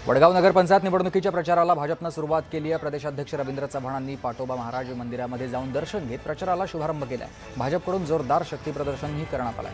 वडगाव नगरपंचायत निवडणुकीच्या प्रचाराला भाजपनं सुरुवात केली आहे। प्रदेशाध्यक्ष रवींद्र चव्हाणांनी पाटोबा महाराज मंदिरामध्ये जाऊन दर्शन घेत प्रचाराला शुभारंभ केलाय। भाजपकडून जोरदार शक्तीप्रदर्शनही करण्यात आलंय।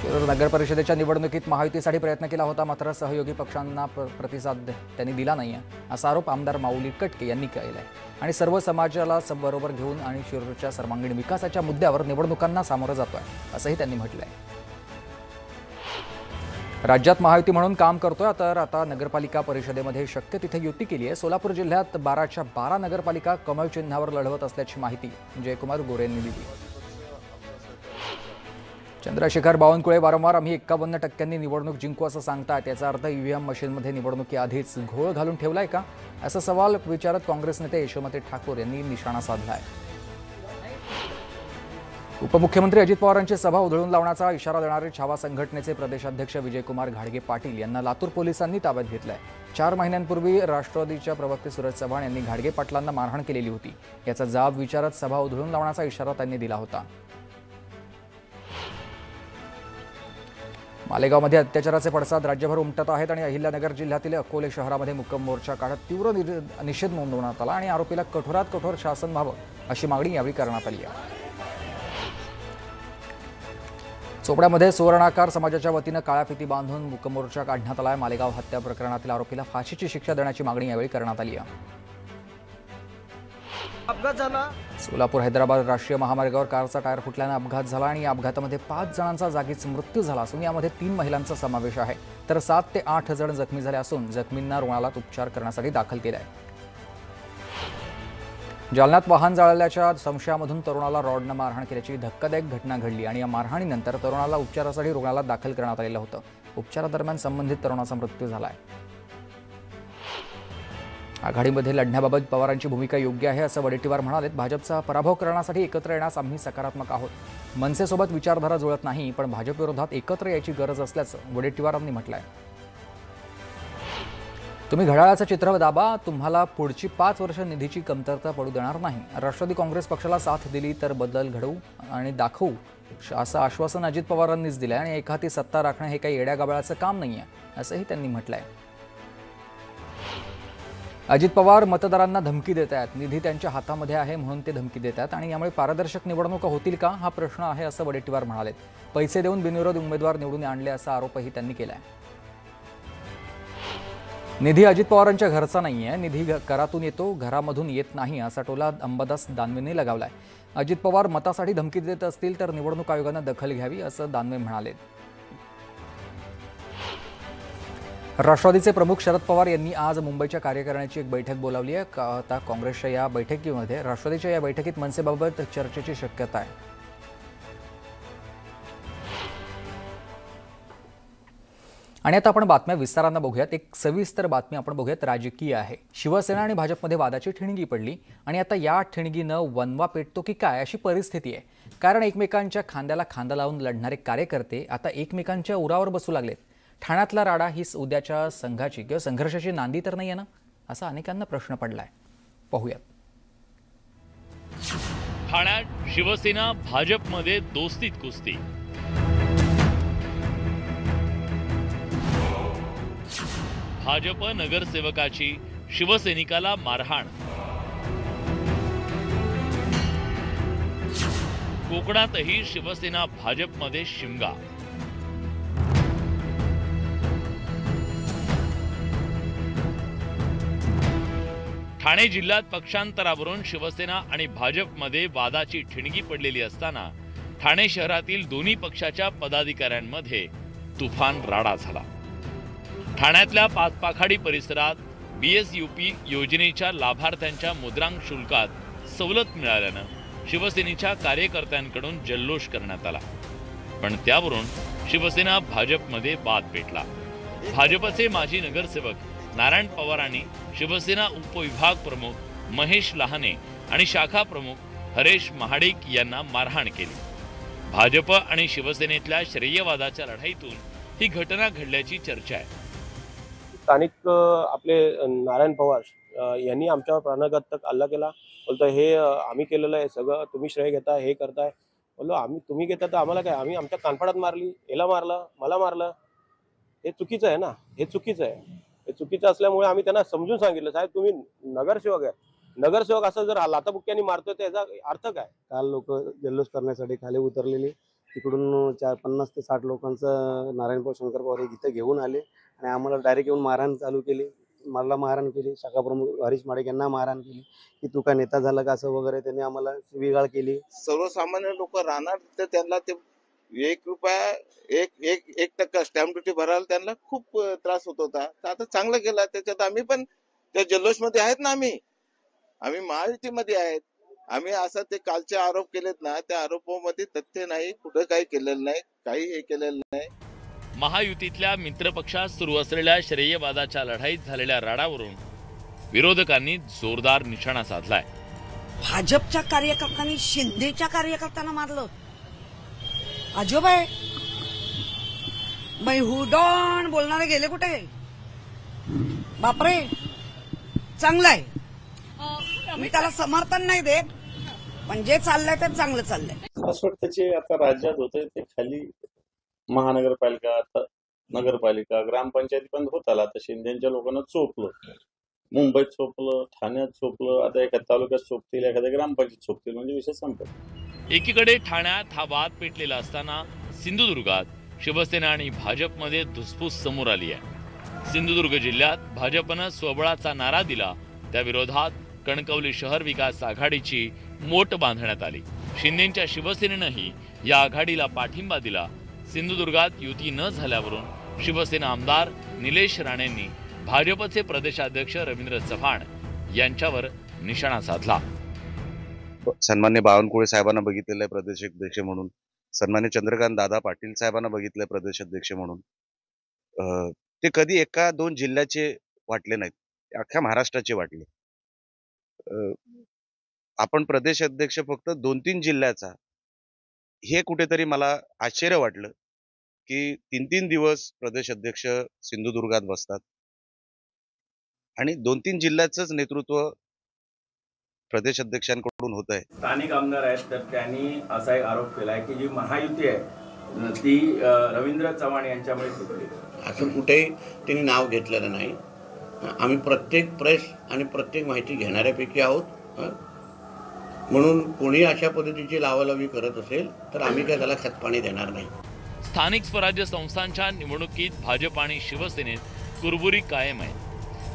शिरूर नगर परिषदेच्या निवडणुकीत महायुतीसाठी प्रयत्न केला होता, मात्र सहयोगी पक्षांना प्रतिसाद त्यांनी दिला नाहीये असा आरोप आमदार माऊली कटके यांनी केलाय आणि सर्व समाजाला बरोबर घेऊन आणि शिरूरच्या सर्वांगीण विकासाच्या मुद्द्यावर निवडणुकांना सामोरं जातोय असंही त्यांनी म्हटलंय। राज्यात महायुती म्हणून काम करतोय, तर आता नगरपालिका परिषदेमध्ये शक्य तिथे युती केली आहे। सोलापूर जिल्ह्यात 12च्या 12 नगरपालिका कमळ चिन्हावर लढवत असल्याची माहिती जयकुमार गोरे यांनी दिली। चंद्रशेखर बावनकुळे वारंवार आम्ही 51% निवडणूक जिंकू असं सांगतात, याचा अर्थ ईव्हीएम मशीनमध्ये निवडणुकीआधीच घोळ घालून ठेवलाय का, असा सवाल विचारत काँग्रेस नेते यशोमती ठाकूर यांनी निशाणा साधलाय। उपमुख्यमंत्री अजित पवारांची सभा उधळून लावण्याचा इशारा देणारे छावा संघटनेचे प्रदेशाध्यक्ष विजयकुमार घाडगे पाटील यांना लातूर पोलिसांनी ताब्यात घेतलंय। 4 महिन्यांपूर्वी राष्ट्रवादीच्या प्रवक्ते सूरज चव्हाण यांनी घाडगे पाटलांना मारहाण केलेली होती, याचा जाब विचारत सभा उधळून लावण्याचा इशारा त्यांनी दिला होता। मालेगावमध्ये अत्याचाराचे पडसाद राज्यभर उमटत आहेत आणि अहिल्यानगर जिल्ह्यातील अकोले शहरामध्ये मुक्काम मोर्चा काढत तीव्र निषेध नोंदवण्यात आला आणि आरोपीला कठोरात कठोर शासन व्हावं अशी मागणी यावेळी करण्यात आली आहे। चोपड्यामध्ये सुवर्णाकार समाजाच्या वतीनं काळ्या फिती बांधून मुक्काम मोर्चा काढण्यात आलाय। मालेगाव हत्या प्रकरणातील आरोपीला फाशीची शिक्षा देण्याची मागणी यावेळी करण्यात आली आहे। अपघात झाला। सोलापूर हैदराबाद राष्ट्रीय महामार्गावर कारचा टायर फुटल्याने अपघात झाला आणि या अपघातामध्ये 5 जणांचा जागीच मृत्यू झाला असून यामध्ये 3 महिलांचा समावेश आहे, तर 7 ते 8 जण जखमी झाले असून जखमींना रुग्णालयात उपचार करण्यासाठी दाखल केले आहे। जालन्यात वाहन जाळल्याच्या संशयामधून तरुणाला रॉडनं मारहाण केल्याची धक्कादायक घटना घडली आणि या मारहाणीनंतर तरुणाला उपचारासाठी रुग्णालयात दाखल करण्यात आलेलं होतं। उपचारादरम्यान संबंधित तरुणाचा मृत्यू झालाय। आघाडीमध्ये लढण्याबाबत पवारांची भूमिका योग्य आहे असं वडेट्टीवार म्हणालेत। भाजपचा पराभव करण्यासाठी एकत्र येण्यास आम्ही सकारात्मक आहोत। मनसेसोबत विचारधारा जुळत नाही, पण भाजप विरोधात एकत्र यायची गरज असल्याचं वडेट्टीवारांनी म्हटलंय। तुम्ही घड्याळाचं चित्र दाबा, तुम्हाला पुढची 5 वर्ष निधीची कमतरता पडू देणार नाही। राष्ट्रवादी काँग्रेस पक्षाला साथ दिली तर बदल घडवू आणि दाखवू असं आश्वासन अजित पवारांनीच दिलंय आणि एखादी सत्ता राखणं हे काही येड्यागाबळाचं काम नाहीये असंही त्यांनी म्हटलंय। अजित पवार मतदारांना धमकी देत आहेत, निधी त्यांच्या हातामध्ये आहे म्हणून ते धमकी देत आहेत आणि यामुळे पारदर्शक निवडणुका होतील का हा प्रश्न आहे असं वडेट्टीवार म्हणालेत। पैसे देऊन बिनविरोध उमेदवार निवडून आणले असा आरोपही त्यांनी केलाय। निधी अजित पवारांच्या घरचा नाहीये, निधी करातून येतो, घरामधून येत नाही असा टोला अंबादास दानवेंनी लगावलाय। अजित पवार मतासाठी धमकी देत असतील तर निवडणूक आयोगानं दखल घ्यावी असं दानवे म्हणाले। राष्ट्रवादीचे प्रमुख शरद पवार यांनी आज मुंबईच्या कार्यकारिणीची एक बैठक बोलावली आहे। आता काँग्रेसच्या या बैठकीमध्ये राष्ट्रवादीच्या या बैठकीत मनसेबाबत चर्चेची शक्यता आहे। आणि आता आपण बातम्या विस्तारानं बघूयात। एक सविस्तर बातमी आपण बघूयात, राजकीय आहे। शिवसेना आणि भाजपमध्ये वादाची ठिणगी पडली आणि आता या ठिणगीनं वनवा पेटतो की काय अशी परिस्थिती आहे, कारण एकमेकांच्या खांद्याला खांदा लावून लढणारे कार्यकर्ते आता एकमेकांच्या उरावर बसू लागलेत। ठाण्यातला राडा ही उद्याच्या संघाची किंवा संघर्षाची नांदी तर नाही आहे ना, असा अनेकांना प्रश्न पडलाय। पाहूयात। ठाण्यात शिवसेना भाजपमध्ये दोस्तीत कुस्ती। भाजप नगरसेवकाची शिवसैनिकाला मारहाण। कोकणातही शिवसेना भाजपमध्ये शिमगा। ठाणे जिल्ह्यात पक्षांतरावरून शिवसेना आणि भाजपमध्ये वादाची ठिणगी पडलेली असताना ठाणे शहरातील दोन्ही पक्षाच्या पदाधिकाऱ्यांमध्ये तुफान राडा झाला। ठाण्यातल्या पाचपाखाडी परिसरात BSUP योजनेच्या लाभार्थ्यांच्या मुद्रांक शुल्कात सवलत मिळाल्यानं शिवसेनेच्या कार्यकर्त्यांकडून जल्लोष करण्यात आला, पण त्यावरून शिवसेना भाजपमध्ये वाद पेटला। भाजपचे माजी नगरसेवक नारायण पवारांनी शिवसेना उपविभाग प्रमुख महेश लहाने आणि शाखा प्रमुख हरेश महाडिक यांना मारहाण केली। भाजप आणि शिवसेनेतल्या श्रेयवादाच्या लढाईतून ही घटना घडल्याची चर्चा आहे। स्थानिक आपले नारायण पवार यांनी आमच्यावर प्राणघातक हल्ला केला। बोलतो हे आम्ही केलेलं आहे सगळं, तुम्ही श्रेय घेता, हे करताय। बोललो आम्ही तुम्ही घेता तर आम्हाला काय, आम्ही आमच्या कानफाडात मारली, याला मारलं, मला मारलं। हे चुकीचं आहे ना, हे चुकीचं आहे. हे चुकीचं असल्यामुळे आम्ही त्यांना समजून सांगितलं, साहेब तुम्ही नगरसेवक आहे, नगरसेवक असं जर लाथाबुक्क्यांनी मारतोय त्याचा अर्थ काय? काल लोक जल्लोष करण्यासाठी खाली उतरलेली, तिकडून 50 ते 60 लोकांचं नारायणभाऊ शंकर पवार इथं घेऊन आले आणि आम्हाला डायरेक्ट येऊन मारहाण चालू केली. मला मारहाण केली, शाखा प्रमुख हरीश माडिक यांना मारहाण केली की तू का नेता झाला का असं वगैरे त्यांनी आम्हाला शिवीगाळ केली. सर्वसामान्य लोक राहणार तर त्यांना ते 1 रुपया 1% स्टॅम्प ड्युटी भरायला त्यांना खूप त्रास होत होता. तर आता चांगलं केलं. त्याच्यात आम्ही पण त्या जल्लोषमध्ये आहेत ना, आम्ही महायुतीमध्ये आहेत. आम्ही असं ते कालचे आरोप केलेत ना, त्या आरोपामध्ये तथ्य नाही, कुठं काही केलेलं नाही, काही हे केलेलं नाही. महायुतीतल्या मित्रपक्षात सुरू असलेल्या श्रेयवादाच्या लढाईत झालेल्या राडावरून विरोधकांनी जोरदार निशाणा साधलाय. भाजपच्या कार्यकर्त्यांनी शिंदेच्या कार्यकर्त्यांना मारलं. आजोबाई बाई हुडॉन बोलणारे गेले कुठे? बापरे, चांगलं आहे. मी त्याला समर्थन नाही देत, पण जे चाललंय ते चांगलं चाललंय. असं वाटतं त्याचे आता राज्यात होते ते खाली महानगरपालिका, आता नगरपालिका, ग्रामपंचायती पण होत आला. आता शिंदेच्या लोकांना चोपलं, मुंबईत चोपलं, ठाण्यात चोपलं, आता एखाद्या तालुक्यात चोपतील, एखाद्या ग्रामपंचायत चोपतील, म्हणजे विषय संपत. एकीकडे ठाण्यात हा वाद पेटलेला असताना सिंधुदुर्गात शिवसेना आणि भाजपमध्ये धुसफूस समोर आली आहे. सिंधुदुर्ग जिल्ह्यात भाजपनं स्वबळाचा नारा दिला, त्या विरोधात कणकवली शहर विकास आघाडीची मोट बांधण्यात आली. शिंदेच्या शिवसेनेनंही या आघाडीला पाठिंबा दिला. सिंधुदुर्गात युती न झाल्यावरून शिवसेना आमदार निलेश राणेंनी भाजपचे प्रदेशाध्यक्ष रवींद्र चव्हाण यांच्यावर निशाणा साधला. सन्मान्य बावनकुळे साहेबांना बघितलेलं आहे प्रदेशाध्यक्ष म्हणून, सन्मान्य चंद्रकांत दादा पाटील साहेबांना बघितलंय प्रदेशाध्यक्ष म्हणून. ते कधी 1-2 जिल्ह्याचे वाटले नाहीत, अख्ख्या महाराष्ट्राचे वाटले. आपण प्रदेशाध्यक्ष फक्त 2-3 जिल्ह्याचा, हे कुठेतरी मला आश्चर्य वाटलं की 3-3 दिवस प्रदेशाध्यक्ष सिंधुदुर्गात बसतात आणि 2-3 जिल्ह्याचंच नेतृत्व प्रदेशाध्यक्षांकडून होत आहे. स्थानिक आमदार आहेत, तर त्यांनी असा एक आरोप केलाय की जी महायुती आहे ती रवींद्र चव्हाण यांच्यामुळे तुटली. असं कुठेही त्यांनी नाव घेतलेलं नाही. आम्ही प्रत्येक प्रेस आणि प्रत्येक माहिती घेणाऱ्यापैकी आहोत. म्हणून कोणी अशा पद्धतीची लावालावी करत असेल तर आम्ही काय त्याला खतपाणी देणार नाही. स्थानिक स्वराज्य संस्थांच्या निवडणुकीत भाजप आणि शिवसेनेत कुरबुरी कायम आहे.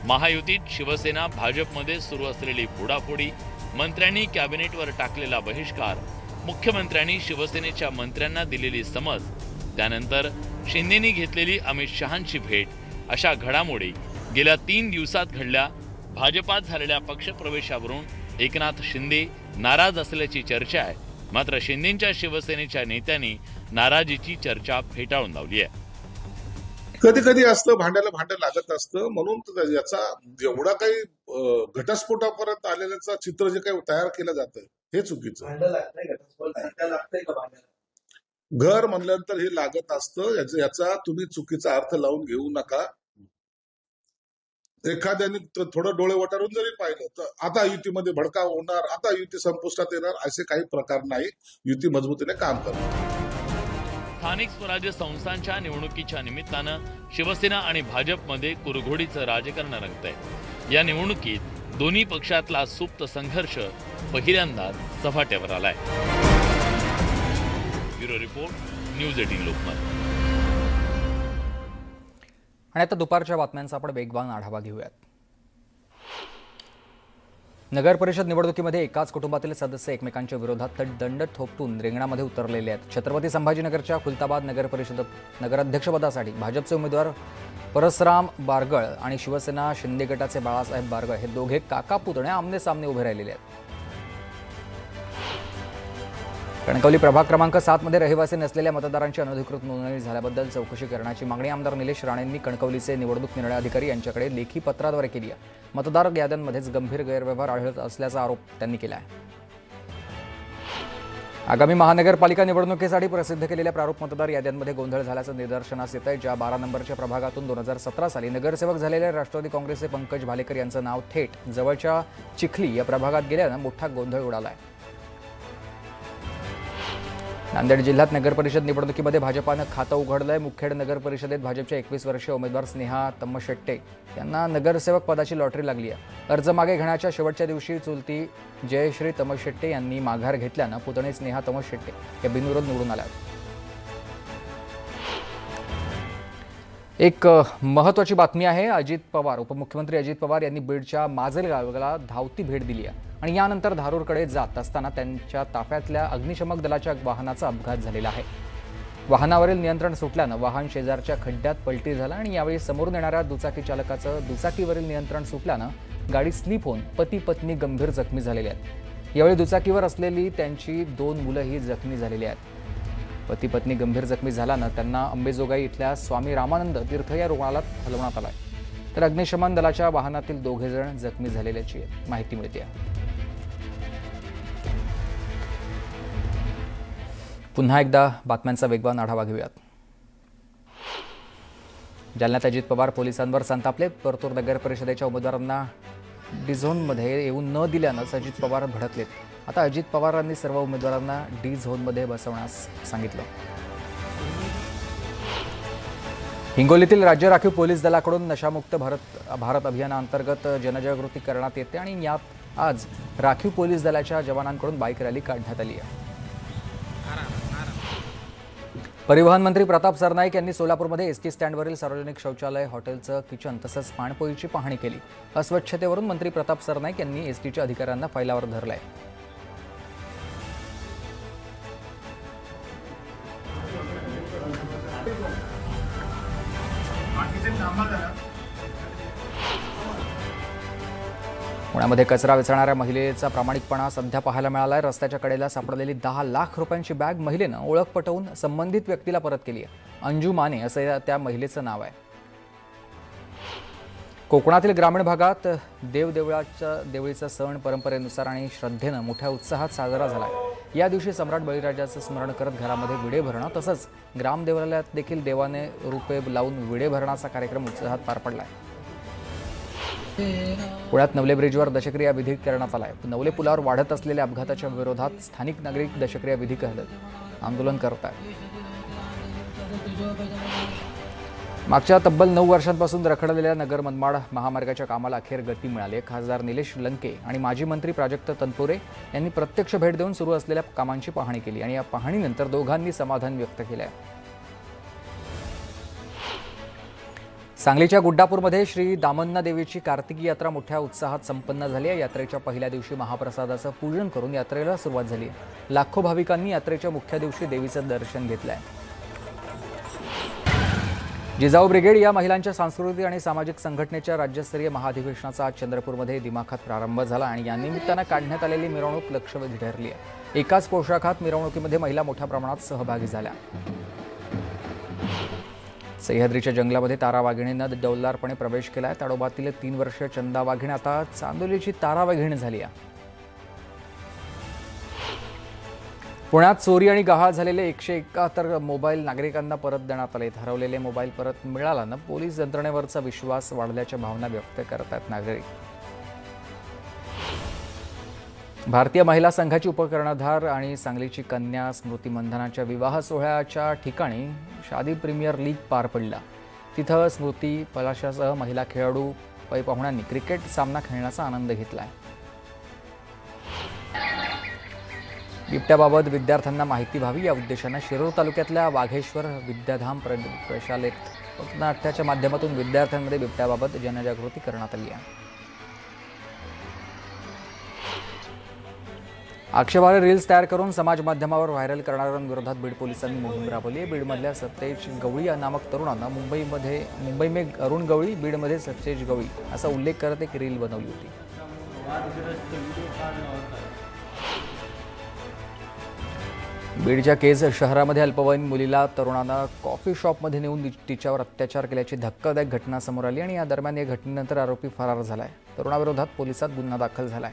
महायुतीत शिवसेना भाजपमध्ये सुरू असलेली फोडाफोडी, मंत्र्यांनी कॅबिनेटवर टाकलेला बहिष्कार, मुख्यमंत्र्यांनी शिवसेनेच्या मंत्र्यांना दिलेली समज, त्यानंतर शिंदेनी घेतलेली अमित शहांची भेट, अशा घडामोडी गेल्या 3 दिवसात घडल्या. भाजपात झालेल्या पक्षप्रवेशावरून एकनाथ शिंदे नाराज असल्याची चर्चा आहे. मात्र शिंदेच्या शिवसेनेच्या नेत्यांनी नाराजीची चर्चा फेटाळून लावली आहे. कधी कधी असतं, भांडं लागत असतं. म्हणून याचा एवढा काही घटस्फोटापर्यंत आलेल्याचा चित्र जे काही तयार केलं जातं हे चुकीचं. घर म्हणल्यानंतर हे लागत असतं, याचा तुम्ही चुकीचा अर्थ लावून घेऊ नका. एखाद्याने थोडं डोळे वटारून जरी पाहिलं तर आता युतीमध्ये भडकाव होणार, आता युती संपुष्टात येणार, असे काही प्रकार नाही. युती मजबूतीने काम करणार. स्थानिक स्वराज्य संस्थांच्या निवडणुकीच्या निमित्तानं शिवसेना आणि भाजपमध्ये कुरघोडीचं राजकारण रंगतंय. या निवडणुकीत दोन्ही पक्षातला सुप्त संघर्ष पहिल्यांदाच सपाट्यावर आलाय. Bureau report, news 18 Lokmat. आणि आता दुपारच्या बातम्यांचा आपण वेगवान आढावा घेऊयात. नगर परिषद निवडणुकीमध्ये एकाच कुटुंबातील सदस्य एकमेकांच्या विरोधात दंड थोपटून रिंगणामध्ये उतरलेले आहेत. छत्रपती संभाजीनगरच्या खुलताबाद नगर परिषद नगराध्यक्षपदासाठी भाजपचे उमेदवार परसराम बारगळ आणि शिवसेना शिंदे गटाचे बाळासाहेब बारगळ हे दोघे काका पुतणे आमने सामने उभे राहिलेले आहेत. कणकवली प्रभाग क्रमांक 7 मध्ये रहिवासी नसलेल्या मतदारांची अनधिकृत नोंदणी झाल्याबद्दल चौकशी करण्याची मागणी आमदार निलेश राणेंनी कणकवलीचे निवडणूक निर्णय अधिकारी यांच्याकडे लेखी पत्राद्वारे केली आहे. मतदार याद्यांमध्येच गंभीर गैरव्यवहार आढळत असल्याचा आरोप त्यांनी केला आहे. आगामी महानगरपालिका निवडणुकीसाठी प्रसिद्ध केलेल्या प्रारूप मतदार याद्यांमध्ये गोंधळ झाल्याचं निदर्शनास येत आहे. ज्या 12 नंबरच्या प्रभागातून 2017 साली नगरसेवक झालेल्या राष्ट्रवादी काँग्रेसचे पंकज भालेकर यांचं नाव थेट जवळच्या चिखली या प्रभागात गेल्यानं मोठा गोंधळ उडाला आहे. नांदेड जिल्ह्यात नगर परिषद निवडणुकीमध्ये भाजपानं खातं उघडलंय। मुखेड नगर परिषदेत भाजपच्या 21 वर्षीय उमेदवार स्नेहा तमशेट्टे यांना नगरसेवक पदाची लॉटरी लागली आहे। अर्ज मागे घेण्याच्या शेवटच्या दिवशी चुलती जयश्री तमशेट्टे यांनी माघार घेतल्यानं पुतणी स्नेहा तमशेट्टे या बिनविरोध निवडून आल्या। एक महत्त्वाची बातमी आहे। अजित पवार उपमुख्यमंत्री अजित पवार यांनी बीडच्या माजलगावला धावती भेट दिली आहे आणि यानंतर धारूरकडे जात असताना त्यांच्या ताफ्यातल्या अग्निशमक दलाच्या वाहनाचा अपघात झालेला आहे। वाहनावरील नियंत्रण सुटल्यानं वाहन शेजारच्या खड्ड्यात पलटी झालं आणि यावेळी समोरून येणाऱ्या दुचाकी चालकाचं दुचाकीवरील नियंत्रण सुटल्यानं गाडी स्लिप होऊन पती पत्नी गंभीर जखमी झालेले आहेत। यावेळी दुचाकीवर असलेली त्यांची 2 मुलंही जखमी झालेली आहेत। पती पत्नी गंभीर जखमी झाल्यानं त्यांना अंबेजोगाई इथल्या स्वामी रामानंद तीर्थ या रुग्णालयात हलवण्यात आलं आहे, तर अग्निशमन दलाच्या वाहनातील 2 जण जखमी झालेल्याची माहिती मिळते आहे। पुन्हा एकदा बातम्यांचा वेगवान आढावा घेऊयात। जालन्यात अजित पवार पोलिसांवर संतापले। परतूर नगर परिषदेच्या उमेदवारांना डी झोनमध्ये येऊन न दिल्यानंच अजित पवार भडकलेत। आता अजित पवारांनी सर्व उमेदवारांना डी झोनमध्ये बसवण्यास सांगितलं। हिंगोलीतील राज्य राखीव पोलीस दलाकडून नशामुक्त भारत अभियानाअंतर्गत जनजागृती करण्यात येते आणि यात आज राखीव पोलीस दलाच्या जवानांकडून बाईक रॅली काढण्यात आली आहे। परिवहन मंत्री प्रताप सरनाईक यांनी सोलापूरमध्ये एसटी स्टँडवरील सार्वजनिक शौचालय, हॉटेलचं किचन तसंच पाणपोईची पाहणी केली। अस्वच्छतेवरून मंत्री प्रताप सरनाईक यांनी एसटीच्या अधिकाऱ्यांना फैलावर धरलंय। पुण्यामध्ये कचरा वेचणाऱ्या महिलेचा प्रामाणिकपणा सध्या पाहायला मिळालाय। रस्त्याच्या कडेला सापडलेली 10 लाख रुपयांची बॅग महिलेनं ओळख पटवून संबंधित व्यक्तीला परत केली आहे। अंजू माने असं त्या महिलेचं नाव आहे। कोकणातील ग्रामीण भागात देवळीचा सण परंपरेनुसार आणि श्रद्धेनं मोठ्या उत्साहात साजरा झालाय। या दिवशी सम्राट बळीराजाचं स्मरण करत घरामध्ये विडे भरणं तसंच ग्रामदेवालयात देखील देवाने रूपे लावून विडे भरणाचा कार्यक्रम उत्साहात पार पडलाय। पुण्यात नवले ब्रिजवर दशक्रिया विधी करण्यात आलाय। नवले पुलावर वाढत असलेल्या अपघाताच्या विरोधात स्थानिक नागरिक दशक्रिया विधी करत आंदोलन करत आहेत। मागच्या तब्बल 9 वर्षांपासून रखडलेल्या नगर मनमाड महामार्गाच्या कामाला अखेर गती मिळाली। खासदार निलेश लंके आणि माजी मंत्री प्राजक्त तनपुरे यांनी प्रत्यक्ष भेट देऊन सुरू असलेल्या कामांची पाहणी केली आणि या पाहणीनंतर दोघांनी समाधान व्यक्त केलं आहे। सांगलीच्या गुड्डापूरमध्ये श्री दामन्ना देवीची कार्तिकी यात्रा मोठ्या उत्साहात संपन्न झाली आहे। यात्रेच्या पहिल्या दिवशी महाप्रसादाचं पूजन करून यात्रेला सुरुवात झाली। लाखो भाविकांनी यात्रेच्या मुख्य दिवशी देवीचं दर्शन घेतलंय। जिजाऊ ब्रिगेड या महिलांच्या सांस्कृतिक आणि सामाजिक संघटनेच्या राज्यस्तरीय महाअधिवेशनाचा आज चंद्रपूरमध्ये दिमाखात प्रारंभ झाला आणि या निमित्तानं काढण्यात आलेली मिरवणूक लक्षवेधी ठरली आहे। एकाच पोशाखात मिरवणुकीमध्ये महिला मोठ्या प्रमाणात सहभागी झाल्या। सह्याद्रीच्या जंगलामध्ये तारा वाघिणीनं डौलदारपणे प्रवेश केलाय। ताडोबातील 3 वर्षीय चंदा वाघिणी आता चांदोलीची तारा वाघिणी झाली आहे। पुण्यात चोरी आणि गहाळ झालेले 171 मोबाईल नागरिकांना परत देण्यात आले। हरवलेले मोबाईल परत मिळाल्यानं पोलीस यंत्रणेवरचा विश्वास वाढल्याच्या भावना व्यक्त करत आहेत नागरिक। भारतीय महिला संघाची उपकर्णधार आणि सांगलीची कन्या स्मृती मंधनाच्या विवाह सोहळ्याच्या ठिकाणी शादी प्रीमियर लीग पार पडला। तिथं स्मृती पलाशासह महिला खेळाडू पै पाहुण्यांनी क्रिकेट सामना खेळण्याचा आनंद घेतलाय। बिबट्याबाबत विद्यार्थ्यांना माहिती व्हावी या उद्देशानं शिरूर तालुक्यातल्या वाघेश्वर विद्याधाम प्रशालेत पथनाट्याच्या माध्यमातून विद्यार्थ्यांमध्ये बिबट्याबाबत जनजागृती करण्यात आली आहे। आक्षेपार्ह रील्स तयार करून समाज माध्यमावर व्हायरल करणाऱ्यांविरोधात बीड पोलिसांनी मोहीम राबवली आहे। बीडमधल्या सतेज गवळी या नामक तरुणानं मुंबई में अरुण गवळी, बीडमध्ये सतेज गवळी असा उल्लेख करत एक रील बनवली होती। बीडच्या केज शहरामध्ये अल्पवयीन मुलीला तरुणानं कॉफी शॉपमध्ये नेऊन तिच्यावर अत्याचार केल्याची धक्कादायक घटना समोर आली आणि या दरम्यान या घटनेनंतर आरोपी फरार झालाय। तरुणाविरोधात पोलिसात गुन्हा दाखल झालाय।